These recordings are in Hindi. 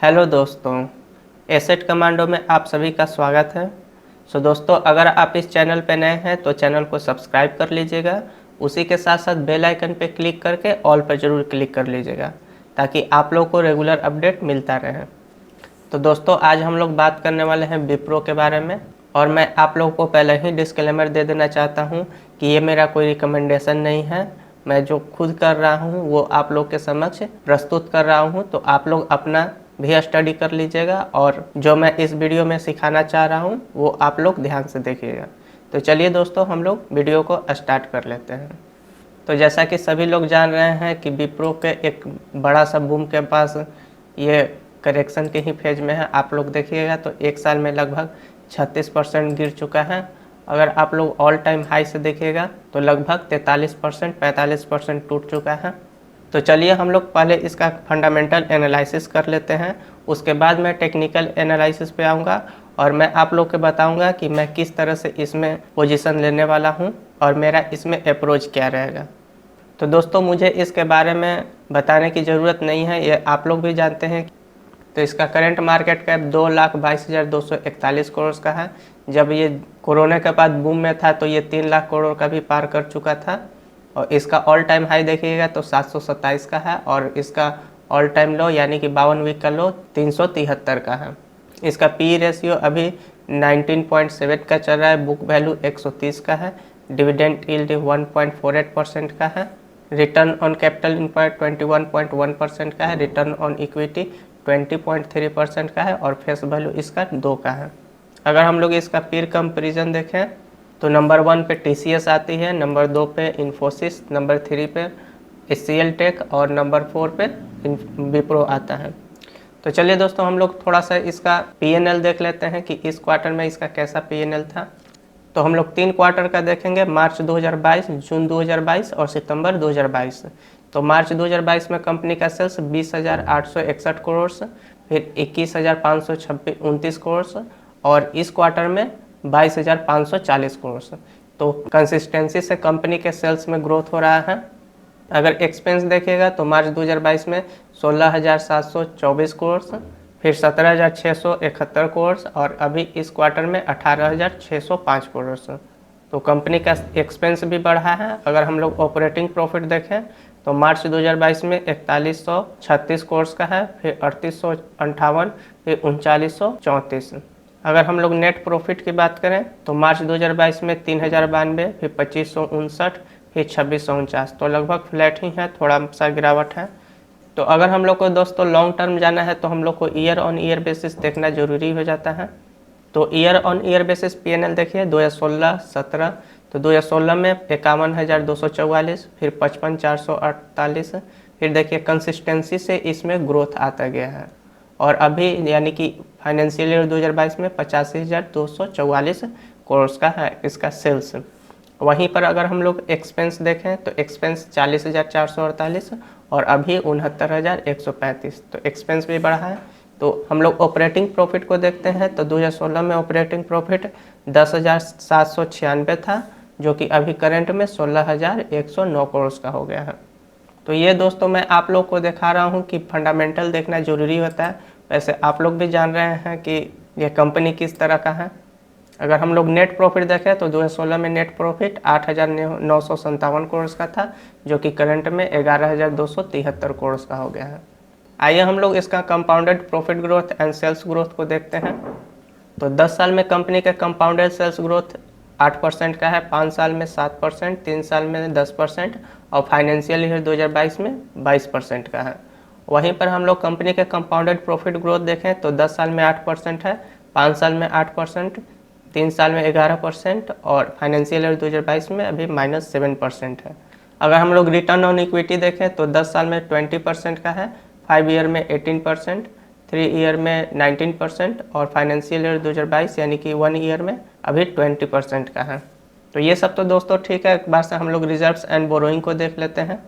हेलो दोस्तों, एसेट कमांडो में आप सभी का स्वागत है। दोस्तों, अगर आप इस चैनल पर नए हैं तो चैनल को सब्सक्राइब कर लीजिएगा। उसी के साथ साथ बेल आइकन पर क्लिक करके ऑल पर ज़रूर क्लिक कर लीजिएगा ताकि आप लोग को रेगुलर अपडेट मिलता रहे। तो दोस्तों, आज हम लोग बात करने वाले हैं विप्रो के बारे में। और मैं आप लोगों को पहले ही डिस्क्लेमर दे देना चाहता हूं कि ये मेरा कोई रिकमेंडेशन नहीं है। मैं जो खुद कर रहा हूं वो आप लोग के समक्ष प्रस्तुत कर रहा हूं, तो आप लोग अपना भी स्टडी कर लीजिएगा और जो मैं इस वीडियो में सिखाना चाह रहा हूं वो आप लोग ध्यान से देखिएगा। तो चलिए दोस्तों, हम लोग वीडियो को स्टार्ट कर लेते हैं। तो जैसा कि सभी लोग जान रहे हैं कि विप्रो के एक बड़ा सा बूम के पास ये करेक्शन के ही फेज में है। आप लोग देखिएगा तो एक साल में लगभग 36% गिर चुका है। अगर आप लोग ऑल टाइम हाई से देखिएगा तो लगभग 43% 45% टूट चुका है। तो चलिए हम लोग पहले इसका फंडामेंटल एनालिसिस कर लेते हैं, उसके बाद मैं टेक्निकल एनालिसिस पे आऊँगा और मैं आप लोग को बताऊँगा कि मैं किस तरह से इसमें पोजीशन लेने वाला हूँ और मेरा इसमें अप्रोच क्या रहेगा। तो दोस्तों, मुझे इसके बारे में बताने की ज़रूरत नहीं है, ये आप लोग भी जानते हैं। तो इसका करंट मार्केट कैप 2,22,241 करोड़ का है। जब ये कोरोना के बाद बूम में था तो ये 3 लाख करोड़ का भी पार कर चुका था। और इसका ऑल टाइम हाई देखिएगा तो 727 का है और इसका ऑल टाइम लो यानी कि 52 वीक का लो 373 का है। इसका पी रेशियो अभी 19.7 का चल रहा है। बुक वैल्यू 130 का है। डिविडेंड यील्ड 1.48% का है। रिटर्न ऑन कैपिटल एम्प्लॉयड 21.1% का है। रिटर्न ऑन इक्विटी 20.3% का है और फेस वैल्यू इसका 2 का है। अगर हम लोग इसका पीर कंपेरिजन देखें तो नंबर 1 पे TCS आती है, नंबर 2 पे इन्फोसिस, नंबर 3 पे HCL टेक और नंबर 4 पे विप्रो आता है। तो चलिए दोस्तों, हम लोग थोड़ा सा इसका PNL देख लेते हैं कि इस क्वार्टर में इसका कैसा PNL था। तो हम लोग 3 क्वार्टर का देखेंगे, मार्च 2022, जून 2022 और सितंबर 2022। तो मार्च 2022 में कंपनी का सेल्स 20,861 करोड़, फिर 21,529 करोड़ और इस क्वार्टर में 22,540 करोड़। तो कंसिस्टेंसी से कंपनी के सेल्स में ग्रोथ हो रहा है। अगर एक्सपेंस देखेगा तो मार्च 2022 में 16,724 करोड़, फिर 17,671 करोड़ और अभी इस क्वार्टर में 18,605 करोड़। तो कंपनी का एक्सपेंस भी बढ़ा है। अगर हम लोग ऑपरेटिंग प्रॉफिट देखें तो मार्च 2022 में 4136 करोड़ का है, फिर 3858, फिर 3934। अगर हम लोग नेट प्रॉफिट की बात करें तो मार्च 2022 में 3092, फिर 2559, फिर 2649। तो लगभग फ्लैट ही है, थोड़ा सा गिरावट है। तो अगर हम लोग को दोस्तों लॉन्ग टर्म जाना है तो हम लोग को ईयर ऑन ईयर बेसिस देखना जरूरी हो जाता है। तो year on year basis PNL देखिए 2016-17। तो 2016 में 51,244, फिर 55,448, फिर देखिए कंसिस्टेंसी से इसमें ग्रोथ आता गया है और अभी यानी कि फाइनेंशियल ईयर 2022 में 85,244 करोड़ का है इसका सेल्स। वहीं पर अगर हम लोग एक्सपेंस देखें तो एक्सपेंस 40,448 और अभी 69,135। तो एक्सपेंस भी बढ़ा है। तो हम लोग ऑपरेटिंग प्रॉफिट को देखते हैं तो 2016 में ऑपरेटिंग प्रॉफिट 10,796 था, जो कि अभी करंट में 16,109 करोड़ का हो गया है। तो ये दोस्तों मैं आप लोग को दिखा रहा हूँ कि फंडामेंटल देखना जरूरी होता है। वैसे आप लोग भी जान रहे हैं कि ये कंपनी किस तरह का है। अगर हम लोग नेट प्रॉफिट देखें तो 2016 में नेट प्रॉफिट 8,957 करोड़ का था, जो कि करंट में 11,273 करोड़ का हो गया है। आइए हम लोग इसका compounded profit growth and sales growth को देखते हैं। तो 10 साल में कंपनी का कंपाउंडेड सेल्स ग्रोथ 8% का है, 5 साल में 7%, 3 साल में 10% और फाइनेंशियल ईयर 2022 में 22% का है। वहीं पर हम लोग कंपनी के कंपाउंडेड प्रॉफिट ग्रोथ देखें तो 10 साल में 8% है, 5 साल में 8%, 3 साल में 11% और फाइनेंशियल ईयर 2022 में अभी -7% है। अगर हम लोग रिटर्न ऑन इक्विटी देखें तो 10 साल में 20% का है, 5 ईयर में 18%, 3 ईयर में 19% और फाइनेंशियल ईयर 2022 यानी कि 1 ईयर में अभी 20% का है। तो ये सब तो दोस्तों ठीक है। एक बार से हम लोग रिजर्व्स एंड बोरोइंग को देख लेते हैं।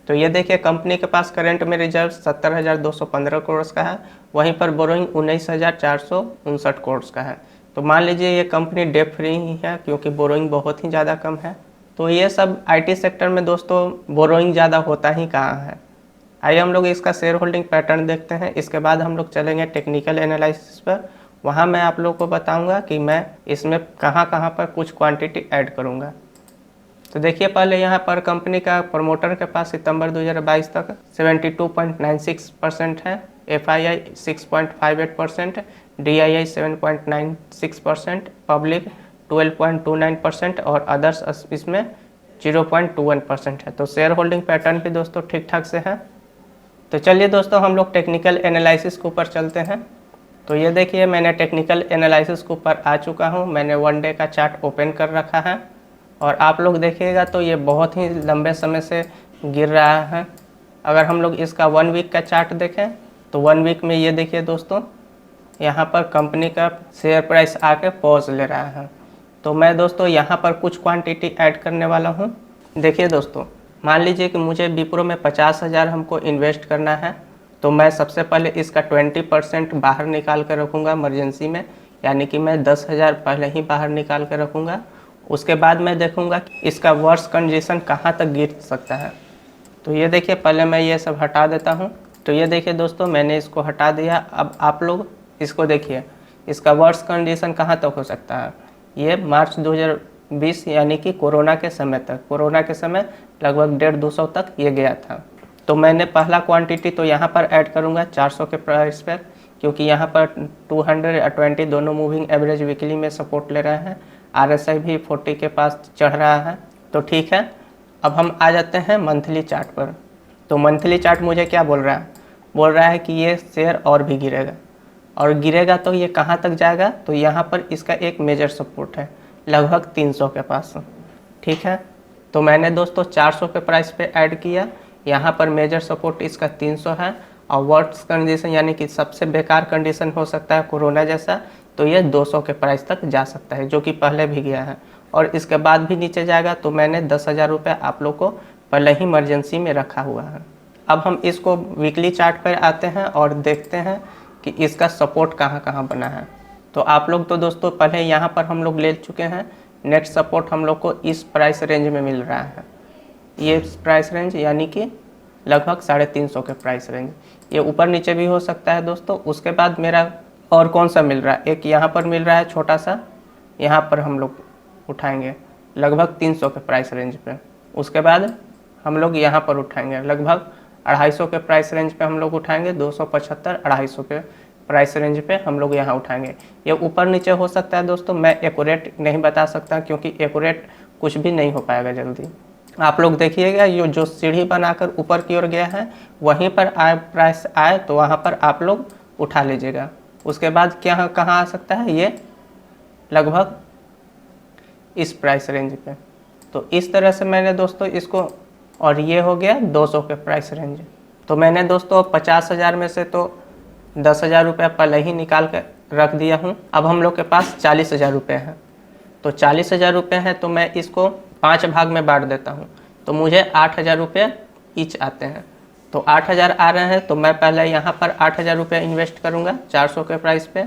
तो ये देखिए कंपनी के पास करंट में रिजर्व 70,215 करोड़ का है, वहीं पर बोरोइंग 19,459 करोड़ का है। तो मान लीजिए ये कंपनी डेट फ्री ही है क्योंकि बोरोइंग बहुत ही ज़्यादा कम है। तो ये सब IT सेक्टर में दोस्तों बोरोइंग ज़्यादा होता ही कहाँ है। आइए हम लोग इसका शेयर होल्डिंग पैटर्न देखते हैं। इसके बाद हम लोग चलेंगे टेक्निकल एनालिसिस पर। वहाँ मैं आप लोग को बताऊंगा कि मैं इसमें कहाँ कहाँ पर कुछ क्वांटिटी ऐड करूँगा। तो देखिए पहले यहाँ पर कंपनी का प्रमोटर के पास सितंबर 2022 तक 72.96% है, FII 6.58%, DII 7.96%, पब्लिक 12.29% और अदर्स इसमें 0.21% है। तो शेयर होल्डिंग पैटर्न भी दोस्तों ठीक ठाक से है। तो चलिए दोस्तों हम लोग टेक्निकल एनालिसिस के ऊपर चलते हैं। तो ये देखिए मैंने टेक्निकल एनालिसिस के ऊपर आ चुका हूँ। मैंने 1 डे का चार्ट ओपन कर रखा है और आप लोग देखिएगा तो ये बहुत ही लंबे समय से गिर रहा है। अगर हम लोग इसका 1 वीक का चार्ट देखें तो 1 वीक में ये देखिए दोस्तों, यहाँ पर कंपनी का शेयर प्राइस आके पॉज ले रहा है। तो मैं दोस्तों यहाँ पर कुछ क्वांटिटी ऐड करने वाला हूँ। देखिए दोस्तों, मान लीजिए कि मुझे विप्रो में 50,000 हमको इन्वेस्ट करना है, तो मैं सबसे पहले इसका 20% बाहर निकाल कर रखूँगा इमरजेंसी में, यानी कि मैं 10,000 पहले ही बाहर निकाल कर रखूँगा। उसके बाद मैं देखूँगा कि इसका वर्स्ट कंडीशन कहाँ तक गिर सकता है। तो ये देखिए पहले मैं ये सब हटा देता हूँ। तो ये देखिए दोस्तों मैंने इसको हटा दिया। अब आप लोग इसको देखिए, इसका वर्स्ट कंडीशन कहाँ तक हो सकता है। ये मार्च 2020 यानी कि कोरोना के समय तक, कोरोना के समय लगभग 150-200 तक ये गया था। तो मैंने पहला क्वांटिटी तो यहाँ पर ऐड करूँगा 400 के प्राइस पर, क्योंकि यहाँ पर 200 या 20 दोनों मूविंग एवरेज वीकली में सपोर्ट ले रहे हैं। RSI भी 40 के पास चढ़ रहा है। तो ठीक है, अब हम आ जाते हैं मंथली चार्ट पर। तो मंथली चार्ट मुझे क्या बोल रहा है, बोल रहा है कि ये शेयर और भी गिरेगा, और गिरेगा तो ये कहाँ तक जाएगा। तो यहाँ पर इसका एक मेजर सपोर्ट है लगभग 300 के पास। ठीक है, तो मैंने दोस्तों 400 के प्राइस पे ऐड किया। यहाँ पर मेजर सपोर्ट इसका 300 है, और वर्स्ट कंडीशन यानी कि सबसे बेकार कंडीशन हो सकता है कोरोना जैसा, तो ये 200 के प्राइस तक जा सकता है, जो कि पहले भी गया है। और इसके बाद भी नीचे जाएगा। तो मैंने 10,000 रुपये आप लोग को पहले ही इमरजेंसी में रखा हुआ है। अब हम इसको वीकली चार्ट पर आते हैं और देखते हैं कि इसका सपोर्ट कहाँ कहाँ बना है। तो आप लोग तो दोस्तों पहले यहाँ पर हम लोग ले चुके हैं। नेक्स्ट सपोर्ट हम लोग को इस प्राइस रेंज में मिल रहा है, ये प्राइस रेंज यानी कि लगभग 350 के प्राइस रेंज। ये ऊपर नीचे भी हो सकता है दोस्तों। उसके बाद मेरा और कौन सा मिल रहा है, एक यहाँ पर मिल रहा है छोटा सा, यहाँ पर हम लोग उठाएंगे लगभग 300 के प्राइस रेंज पे। उसके बाद हम लोग यहाँ पर उठाएंगे लगभग 250 के प्राइस रेंज पे हम लोग उठाएंगे। 275 250 के प्राइस रेंज पे हम लोग यहाँ उठाएंगे। ये ऊपर नीचे हो सकता है दोस्तों, मैं एक्यूरेट नहीं बता सकता, क्योंकि एक्यूरेट कुछ भी नहीं हो पाएगा जल्दी। आप लोग देखिएगा ये जो सीढ़ी बनाकर ऊपर की ओर गया है, वहीं पर आए प्राइस आए तो वहाँ पर आप लोग उठा लीजिएगा। उसके बाद क्या कहाँ आ सकता है, ये लगभग इस प्राइस रेंज पे। तो इस तरह से मैंने दोस्तों इसको, और ये हो गया 200 के प्राइस रेंज। तो मैंने दोस्तों 50,000 में से तो 10,000 रुपये पहले ही निकाल कर रख दिया हूँ। अब हम लोग के पास 40,000 रुपये हैं। तो 40,000 रुपये हैं, तो मैं इसको 5 भाग में बांट देता हूँ। तो मुझे 8,000 रुपये ईच आते हैं। तो 8,000 आ रहे हैं, तो मैं पहले यहाँ पर 8,000 रुपये इन्वेस्ट करूँगा 400 के प्राइस पे,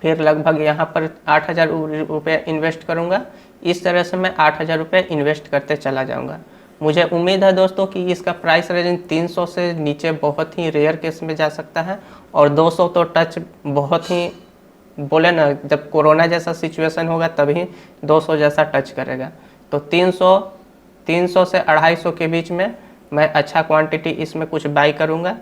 फिर लगभग यहाँ पर 8,000 रुपये इन्वेस्ट करूँगा। इस तरह से मैं 8,000 रुपये इन्वेस्ट करते चला जाऊँगा। मुझे उम्मीद है दोस्तों कि इसका प्राइस रेंज 300 से नीचे बहुत ही रेयर केस में जा सकता है, और 200 तो टच बहुत ही, बोले ना जब कोरोना जैसा सिचुएशन होगा तभी 200 जैसा टच करेगा। तो 300 से 250 के बीच में मैं अच्छा क्वांटिटी इसमें कुछ बाई करूँगा।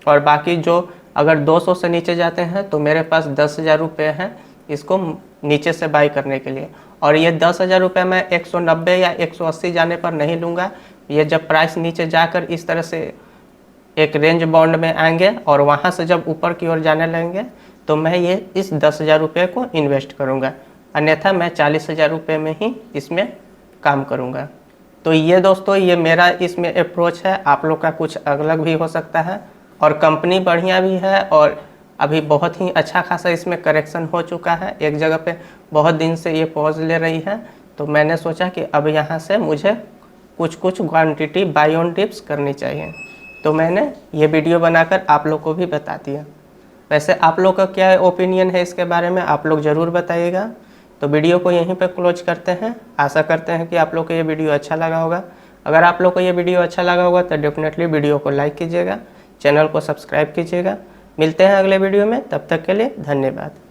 और बाकी जो अगर 200 से नीचे जाते हैं तो मेरे पास 10,000 रुपये हैं इसको नीचे से बाई करने के लिए। और ये 10,000 रुपये मैं 190 या 180 जाने पर नहीं लूँगा। ये जब प्राइस नीचे जाकर इस तरह से एक रेंज बाउंड में आएंगे और वहाँ से जब ऊपर की ओर जाने लगेंगे, तो मैं ये इस 10,000 रुपये को इन्वेस्ट करूँगा। अन्यथा मैं 40,000 रुपये में ही इसमें काम करूँगा। तो ये दोस्तों ये मेरा इसमें अप्रोच है। आप लोग का कुछ अलग भी हो सकता है। और कंपनी बढ़िया भी है, और अभी बहुत ही अच्छा खासा इसमें करेक्शन हो चुका है। एक जगह पे बहुत दिन से ये पॉज ले रही है, तो मैंने सोचा कि अब यहाँ से मुझे कुछ क्वांटिटी बाई ऑन डिप्स करनी चाहिए। तो मैंने ये वीडियो बनाकर आप लोग को भी बता दिया। वैसे आप लोग का क्या ओपिनियन है इसके बारे में, आप लोग ज़रूर बताइएगा। तो वीडियो को यहीं पे क्लोज करते हैं। आशा करते हैं कि आप लोग को ये वीडियो अच्छा लगा होगा। अगर आप लोग को ये वीडियो अच्छा लगा होगा तो डेफिनेटली वीडियो को लाइक कीजिएगा, चैनल को सब्सक्राइब कीजिएगा। मिलते हैं अगले वीडियो में, तब तक के लिए धन्यवाद।